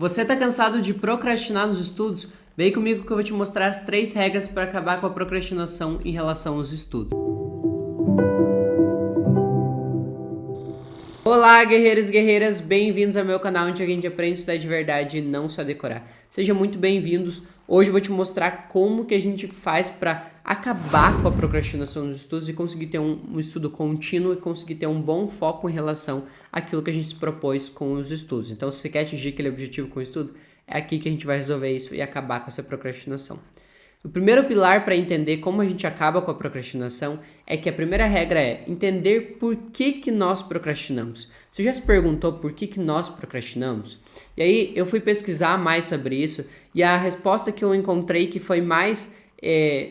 Você está cansado de procrastinar nos estudos? Vem comigo que eu vou te mostrar as 3 regras para acabar com a procrastinação em relação aos estudos. Olá, guerreiros e guerreiras, bem-vindos ao meu canal onde a gente aprende a estudar de verdade e não só decorar. Sejam muito bem-vindos. Hoje eu vou te mostrar como que a gente faz para acabar com a procrastinação nos estudos e conseguir ter um estudo contínuo e conseguir ter um bom foco em relação àquilo que a gente se propôs com os estudos. Então, se você quer atingir aquele objetivo com o estudo, é aqui que a gente vai resolver isso e acabar com essa procrastinação. O primeiro pilar para entender como a gente acaba com a procrastinação é que a primeira regra é entender por que nós procrastinamos. Você já se perguntou por que nós procrastinamos? E aí eu fui pesquisar mais sobre isso e a resposta que eu encontrei que foi mais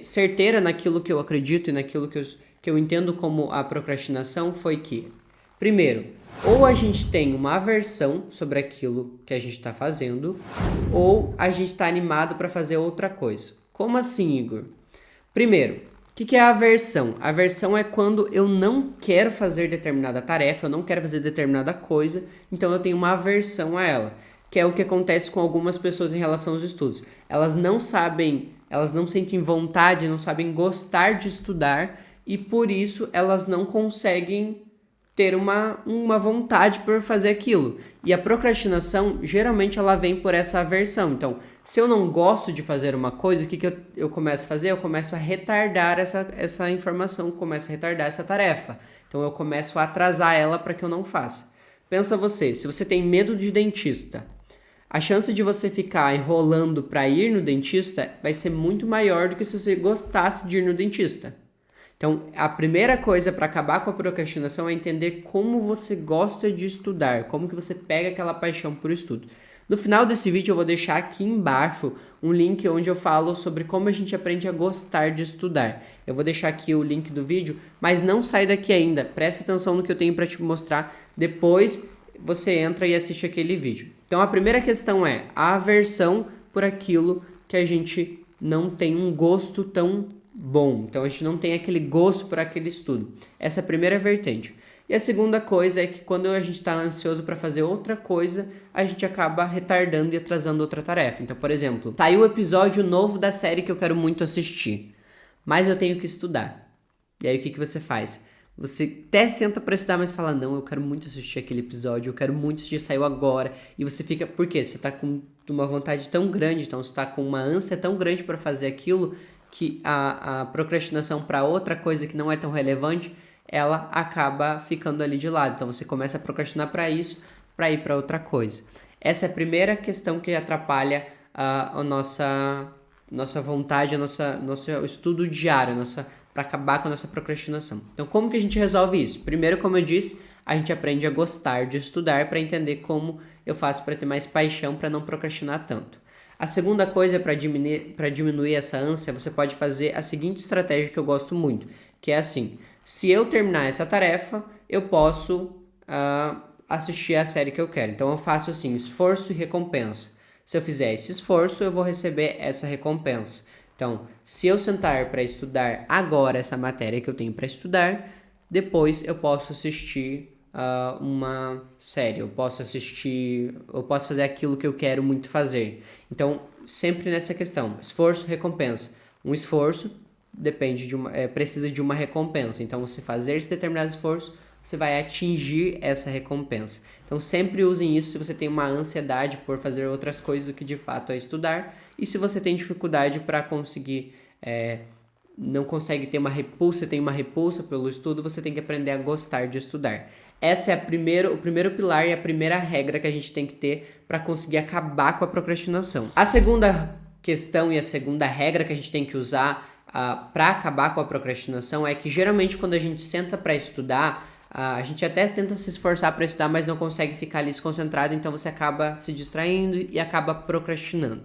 certeira naquilo que eu acredito e naquilo que eu entendo como a procrastinação foi que, primeiro, ou a gente tem uma aversão sobre aquilo que a gente está fazendo, ou a gente está animado para fazer outra coisa. Como assim, Igor? Primeiro, o que é a aversão? A aversão é quando eu não quero fazer determinada tarefa, eu não quero fazer determinada coisa, então eu tenho uma aversão a ela, que é o que acontece com algumas pessoas em relação aos estudos. Elas não sentem vontade, não sabem gostar de estudar e por isso elas não conseguem ter uma vontade por fazer aquilo. E a procrastinação, geralmente, ela vem por essa aversão. Então, se eu não gosto de fazer uma coisa, o que eu começo a fazer? Eu começo a retardar essa informação, começo a retardar essa tarefa. Então, eu começo a atrasar ela para que eu não faça. Pensa você, se você tem medo de dentista, a chance de você ficar enrolando para ir no dentista vai ser muito maior do que se você gostasse de ir no dentista. Então, a primeira coisa para acabar com a procrastinação é entender como você gosta de estudar, como que você pega aquela paixão por estudo. No final desse vídeo eu vou deixar aqui embaixo um link onde eu falo sobre como a gente aprende a gostar de estudar. Eu vou deixar aqui o link do vídeo, mas não sai daqui ainda. Presta atenção no que eu tenho para te mostrar. Depois você entra e assiste aquele vídeo. Então, a primeira questão é a aversão por aquilo que a gente não tem um gosto tão bom. Então a gente não tem aquele gosto por aquele estudo. Essa é a primeira vertente. E a segunda coisa é que quando a gente está ansioso para fazer outra coisa, a gente acaba retardando e atrasando outra tarefa. Então, por exemplo, saiu o episódio novo da série que eu quero muito assistir, mas eu tenho que estudar. E aí o que você faz? Você até senta para estudar, mas fala, não, eu quero muito assistir aquele episódio, eu quero muito assistir, saiu agora. E você fica, por quê? Você está com uma vontade tão grande, então você está com uma ânsia tão grande para fazer aquilo, que a procrastinação para outra coisa que não é tão relevante, ela acaba ficando ali de lado. Então você começa a procrastinar para isso, para ir para outra coisa. Essa é a primeira questão que atrapalha a nossa vontade, nosso estudo diário, para acabar com a nossa procrastinação. Então como que a gente resolve isso? Primeiro, como eu disse, a gente aprende a gostar de estudar para entender como eu faço para ter mais paixão, para não procrastinar tanto. A segunda coisa para diminuir essa ânsia, você pode fazer a seguinte estratégia que eu gosto muito, que é assim, se eu terminar essa tarefa, eu posso assistir a série que eu quero. Então eu faço assim, esforço e recompensa. Se eu fizer esse esforço, eu vou receber essa recompensa. Então, se eu sentar para estudar agora essa matéria que eu tenho para estudar, depois eu posso assistir uma série, eu posso fazer aquilo que eu quero muito fazer. Então, sempre nessa questão, esforço, recompensa. Um esforço precisa de uma recompensa. Então, se fazer esse determinado esforço, você vai atingir essa recompensa. Então, sempre usem isso se você tem uma ansiedade por fazer outras coisas do que de fato é estudar. E se você tem dificuldade para conseguir não consegue ter uma repulsa, tem uma repulsa pelo estudo, você tem que aprender a gostar de estudar. Essa é o primeiro pilar e a primeira regra que a gente tem que ter para conseguir acabar com a procrastinação. A segunda questão e a segunda regra que a gente tem que usar para acabar com a procrastinação é que geralmente quando a gente senta para estudar, a gente até tenta se esforçar para estudar, mas não consegue ficar ali se concentrado, então você acaba se distraindo e acaba procrastinando.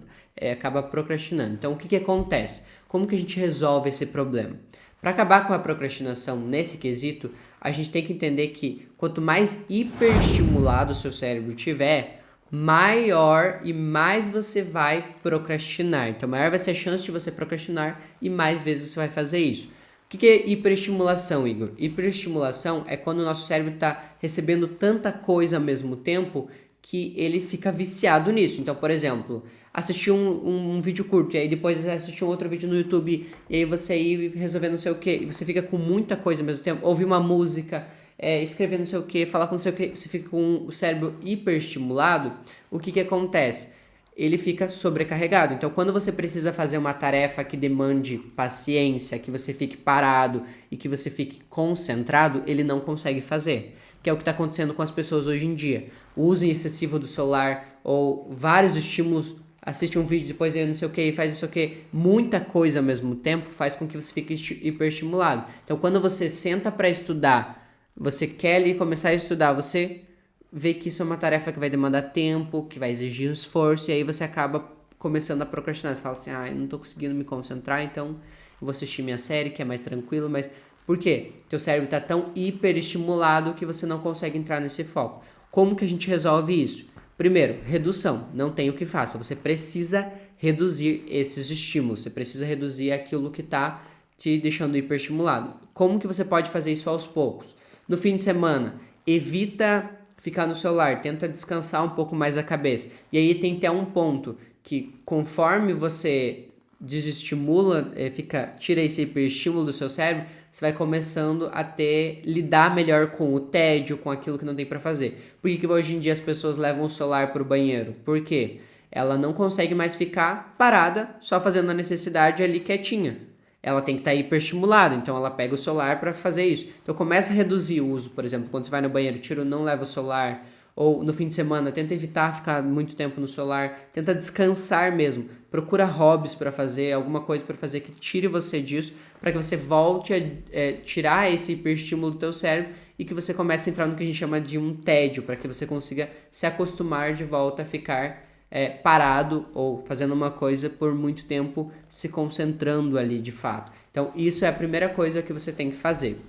Então, o que acontece? Como que a gente resolve esse problema? Para acabar com a procrastinação nesse quesito, a gente tem que entender que quanto mais hiperestimulado o seu cérebro tiver, maior e mais você vai procrastinar. Então, maior vai ser a chance de você procrastinar e mais vezes você vai fazer isso. O que é hiperestimulação, Igor? Hiperestimulação é quando o nosso cérebro está recebendo tanta coisa ao mesmo tempo que ele fica viciado nisso. Então, por exemplo, assistir um vídeo curto, e aí depois assistir um outro vídeo no YouTube, e aí você ir resolvendo não sei o que, e você fica com muita coisa ao mesmo tempo, ouvir uma música, escrever não sei o que, falar com não sei o que, você fica com o cérebro hiperestimulado, o que acontece? Ele fica sobrecarregado. Então, quando você precisa fazer uma tarefa que demande paciência, que você fique parado e que você fique concentrado, ele não consegue fazer. Que é o que está acontecendo com as pessoas hoje em dia. O uso excessivo do celular ou vários estímulos, assiste um vídeo, depois vê não sei o que, faz isso aqui, muita coisa ao mesmo tempo faz com que você fique hiperestimulado. Então, quando você senta para estudar, você quer ali começar a estudar, você vê que isso é uma tarefa que vai demandar tempo, que vai exigir esforço, e aí você acaba começando a procrastinar. Você fala assim, eu não tô conseguindo me concentrar, então eu vou assistir minha série, que é mais tranquilo, mas... Por quê? Teu cérebro tá tão hiperestimulado que você não consegue entrar nesse foco. Como que a gente resolve isso? Primeiro, redução. Não tem o que faça. Você precisa reduzir esses estímulos. Você precisa reduzir aquilo que tá te deixando hiperestimulado. Como que você pode fazer isso aos poucos? No fim de semana, evita ficar no celular, tenta descansar um pouco mais a cabeça. E aí tem até um ponto que conforme você desestimula, tira esse hiperestímulo do seu cérebro, você vai começando a lidar melhor com o tédio, com aquilo que não tem para fazer. Por que hoje em dia as pessoas levam o celular para o banheiro? Por quê? Ela não consegue mais ficar parada, só fazendo a necessidade ali quietinha. Ela tem que estar hiperestimulada, então ela pega o celular para fazer isso. Então começa a reduzir o uso, por exemplo, quando você vai no banheiro, não leva o celular, ou no fim de semana, tenta evitar ficar muito tempo no celular, tenta descansar mesmo, procura hobbies para fazer, alguma coisa para fazer que tire você disso, para que você volte a tirar esse hiperestímulo do teu cérebro e que você comece a entrar no que a gente chama de um tédio, para que você consiga se acostumar de volta a ficar parado ou fazendo uma coisa por muito tempo, se concentrando ali de fato. Então isso é a primeira coisa que você tem que fazer.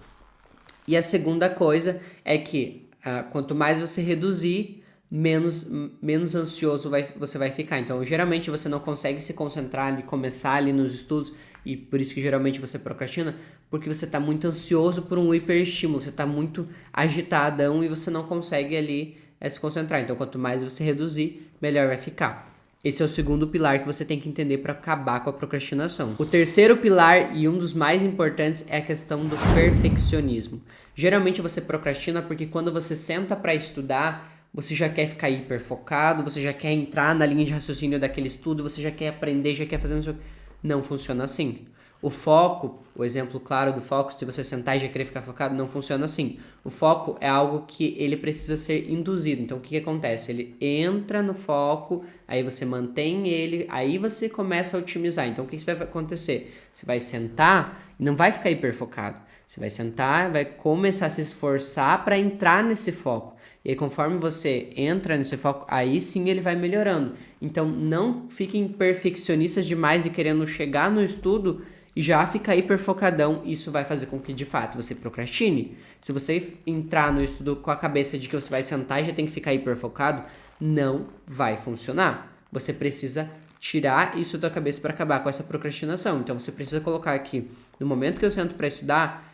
E a segunda coisa é que quanto mais você reduzir, menos ansioso você vai ficar. Então geralmente você não consegue se concentrar ali, começar ali nos estudos, e por isso que geralmente você procrastina, porque você está muito ansioso por um hiperestímulo, você está muito agitadão e você não consegue ali se concentrar. Então quanto mais você reduzir, melhor vai ficar. Esse é o segundo pilar que você tem que entender para acabar com a procrastinação. O terceiro pilar, e um dos mais importantes, é a questão do perfeccionismo. Geralmente você procrastina porque quando você senta para estudar, você já quer ficar hiper focado, você já quer entrar na linha de raciocínio daquele estudo, você já quer aprender, já quer fazer... Não funciona assim. O foco, o exemplo claro do foco, se você sentar e já querer ficar focado, não funciona assim. O foco é algo que ele precisa ser induzido. Então, o que acontece? Ele entra no foco, aí você mantém ele, aí você começa a otimizar. Então, o que vai acontecer? Você vai sentar e não vai ficar hiperfocado. Você vai sentar, vai começar a se esforçar para entrar nesse foco. E aí, conforme você entra nesse foco, aí sim ele vai melhorando. Então, não fiquem perfeccionistas demais e querendo chegar no estudo e já ficar hiperfocadão. Isso vai fazer com que, de fato, você procrastine. Se você entrar no estudo com a cabeça de que você vai sentar e já tem que ficar hiperfocado, não vai funcionar. Você precisa tirar isso da cabeça para acabar com essa procrastinação. Então, você precisa colocar aqui, no momento que eu sento para estudar,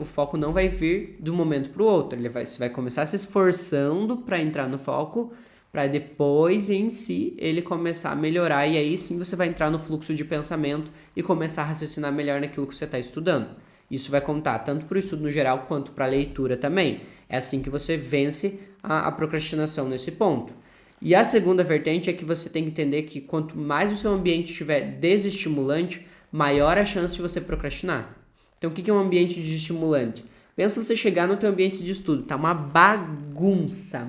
o foco não vai vir de um momento para o outro. Você vai começar se esforçando para entrar no foco, para depois em si ele começar a melhorar, e aí sim você vai entrar no fluxo de pensamento e começar a raciocinar melhor naquilo que você está estudando. Isso vai contar tanto para o estudo no geral quanto para a leitura também. É assim que você vence a procrastinação nesse ponto. E a segunda vertente é que você tem que entender que quanto mais o seu ambiente estiver desestimulante, maior a chance de você procrastinar. Então, o que é um ambiente desestimulante? Pensa você chegar no teu ambiente de estudo, tá uma bagunça,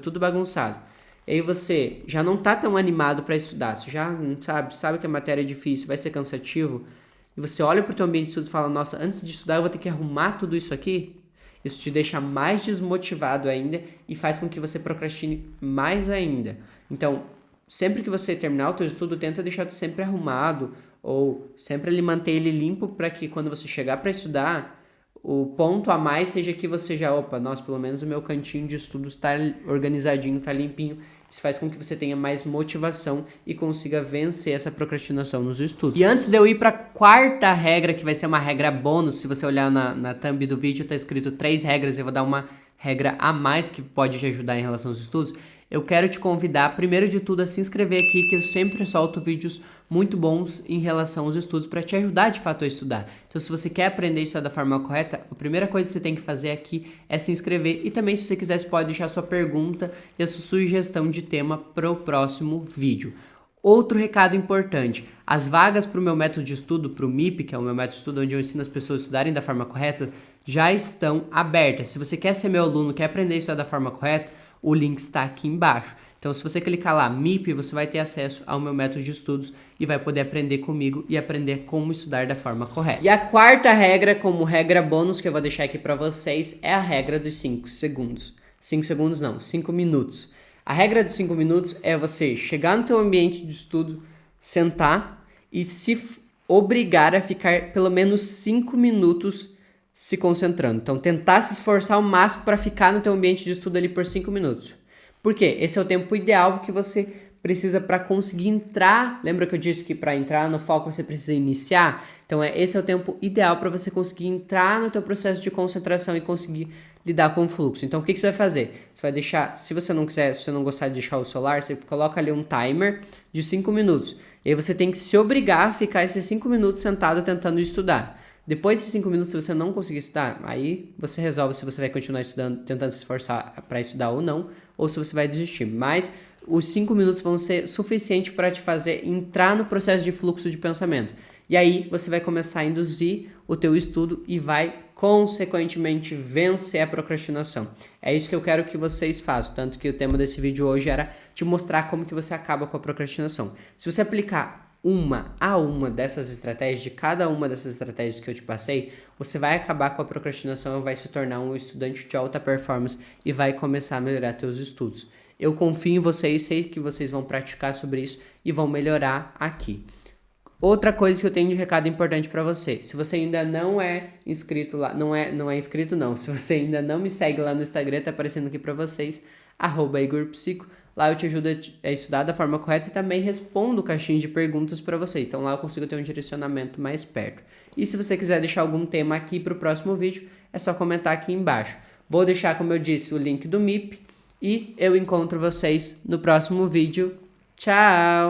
tudo bagunçado. E aí você já não tá tão animado para estudar, você já sabe que a matéria é difícil, vai ser cansativo. E você olha pro teu ambiente de estudo e fala, nossa, antes de estudar eu vou ter que arrumar tudo isso aqui? Isso te deixa mais desmotivado ainda e faz com que você procrastine mais ainda. Então, sempre que você terminar o teu estudo, tenta deixar tudo sempre arrumado, ou sempre manter ele limpo para que quando você chegar para estudar, o ponto a mais seja que você já, pelo menos o meu cantinho de estudos está organizadinho, está limpinho. Isso faz com que você tenha mais motivação e consiga vencer essa procrastinação nos estudos. E antes de eu ir para a quarta regra, que vai ser uma regra bônus, se você olhar na thumb do vídeo, está escrito 3 regras, eu vou dar uma regra a mais que pode te ajudar em relação aos estudos, eu quero te convidar, primeiro de tudo, a se inscrever aqui, que eu sempre solto vídeos muito bons em relação aos estudos para te ajudar de fato a estudar. Então, se você quer aprender a estudar da forma correta, a primeira coisa que você tem que fazer aqui é se inscrever. E também, se você quiser, você pode deixar sua pergunta e a sua sugestão de tema para o próximo vídeo. Outro recado importante, as vagas para o meu método de estudo, para o MIP, que é o meu método de estudo onde eu ensino as pessoas a estudarem da forma correta, já estão abertas. Se você quer ser meu aluno, quer aprender a estudar da forma correta, o link está aqui embaixo. Então, se você clicar lá, MIP, você vai ter acesso ao meu método de estudos e vai poder aprender comigo e aprender como estudar da forma correta. E a quarta regra, como regra bônus que eu vou deixar aqui para vocês, é a regra dos 5 segundos. 5 segundos não, 5 minutos. A regra dos 5 minutos é você chegar no teu ambiente de estudo, sentar e se obrigar a ficar pelo menos 5 minutos se concentrando. Então, tentar se esforçar ao máximo para ficar no teu ambiente de estudo ali por 5 minutos. Por quê? Esse é o tempo ideal que você precisa para conseguir entrar. Lembra que eu disse que para entrar no foco você precisa iniciar? Então, esse é o tempo ideal para você conseguir entrar no teu processo de concentração e conseguir lidar com o fluxo. Então, o que você vai fazer? Você vai deixar, se você não quiser, se você não gostar de deixar o celular, você coloca ali um timer de 5 minutos. E aí você tem que se obrigar a ficar esses 5 minutos sentado tentando estudar. Depois de 5 minutos, se você não conseguir estudar, aí você resolve se você vai continuar estudando, tentando se esforçar para estudar ou não, ou se você vai desistir. Mas os 5 minutos vão ser suficientes para te fazer entrar no processo de fluxo de pensamento. E aí você vai começar a induzir o teu estudo e vai, consequentemente, vencer a procrastinação. É isso que eu quero que vocês façam. Tanto que o tema desse vídeo hoje era te mostrar como que você acaba com a procrastinação. Se você aplicar uma a uma dessas estratégias, de cada uma dessas estratégias que eu te passei, você vai acabar com a procrastinação e vai se tornar um estudante de alta performance e vai começar a melhorar seus estudos. Eu confio em vocês, sei que vocês vão praticar sobre isso e vão melhorar aqui. Outra coisa que eu tenho de recado importante para você, se você ainda não é inscrito lá, não é inscrito não, se você ainda não me segue lá no Instagram, tá aparecendo aqui para vocês, @IgorPsico. Lá eu te ajudo a estudar da forma correta e também respondo caixinha de perguntas para vocês. Então lá eu consigo ter um direcionamento mais perto. E se você quiser deixar algum tema aqui para o próximo vídeo, é só comentar aqui embaixo. Vou deixar, como eu disse, o link do MIP e eu encontro vocês no próximo vídeo. Tchau!